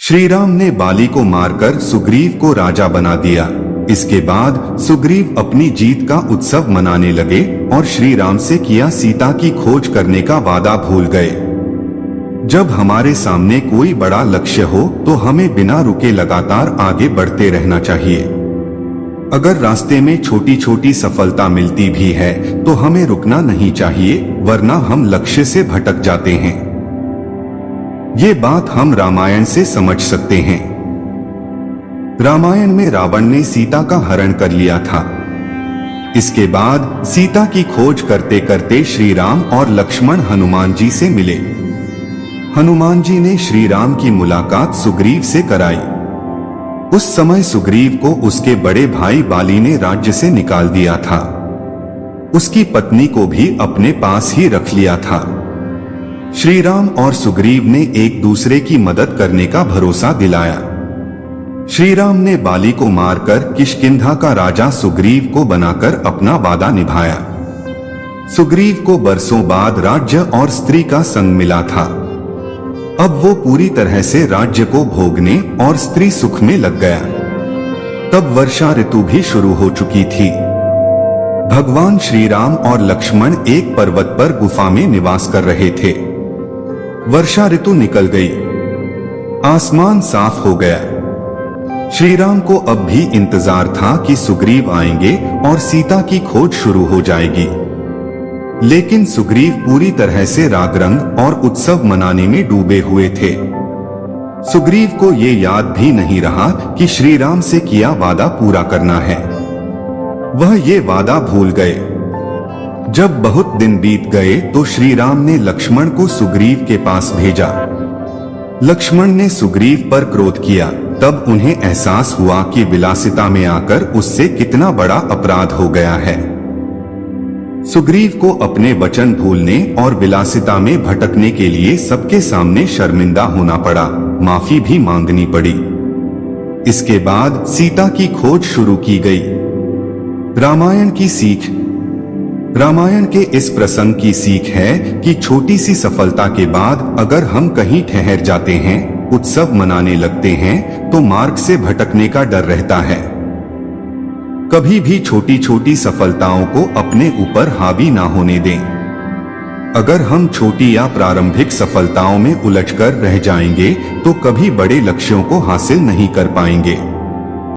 श्री राम ने बाली को मारकर सुग्रीव को राजा बना दिया। इसके बाद सुग्रीव अपनी जीत का उत्सव मनाने लगे और श्री राम से किया सीता की खोज करने का वादा भूल गए। जब हमारे सामने कोई बड़ा लक्ष्य हो तो हमें बिना रुके लगातार आगे बढ़ते रहना चाहिए। अगर रास्ते में छोटी छोटी सफलता मिलती भी है तो हमें रुकना नहीं चाहिए, वरना हम लक्ष्य से भटक जाते हैं। ये बात हम रामायण से समझ सकते हैं। रामायण में रावण ने सीता का हरण कर लिया था। इसके बाद सीता की खोज करते करते श्री राम और लक्ष्मण हनुमान जी से मिले। हनुमान जी ने श्री राम की मुलाकात सुग्रीव से कराई। उस समय सुग्रीव को उसके बड़े भाई बाली ने राज्य से निकाल दिया था। उसकी पत्नी को भी अपने पास ही रख लिया था। श्री राम और सुग्रीव ने एक दूसरे की मदद करने का भरोसा दिलाया। श्री राम ने बाली को मारकर किष्किंधा का राजा सुग्रीव को बनाकर अपना वादा निभाया। सुग्रीव को बरसों बाद राज्य और स्त्री का संग मिला था। अब वो पूरी तरह से राज्य को भोगने और स्त्री सुख में लग गया। तब वर्षा ऋतु भी शुरू हो चुकी थी। भगवान श्री राम और लक्ष्मण एक पर्वत पर गुफा में निवास कर रहे थे। वर्षा ऋतु निकल गई, आसमान साफ हो गया। श्री राम को अब भी इंतजार था कि सुग्रीव आएंगे और सीता की खोज शुरू हो जाएगी। लेकिन सुग्रीव पूरी तरह से रागरंग और उत्सव मनाने में डूबे हुए थे। सुग्रीव को ये याद भी नहीं रहा कि श्री राम से किया वादा पूरा करना है। वह ये वादा भूल गए। जब बहुत दिन बीत गए तो श्री राम ने लक्ष्मण को सुग्रीव के पास भेजा। लक्ष्मण ने सुग्रीव पर क्रोध किया। तब उन्हें एहसास हुआ कि विलासिता में आकर उससे कितना बड़ा अपराध हो गया है। सुग्रीव को अपने वचन भूलने और विलासिता में भटकने के लिए सबके सामने शर्मिंदा होना पड़ा, माफी भी मांगनी पड़ी। इसके बाद सीता की खोज शुरू की गई। रामायण की सीख। रामायण के इस प्रसंग की सीख है कि छोटी सी सफलता के बाद अगर हम कहीं ठहर जाते हैं, उत्सव मनाने लगते हैं, तो मार्ग से भटकने का डर रहता है। कभी भी छोटी छोटी सफलताओं को अपने ऊपर हावी ना होने दें। अगर हम छोटी या प्रारंभिक सफलताओं में उलझकर रह जाएंगे तो कभी बड़े लक्ष्यों को हासिल नहीं कर पाएंगे।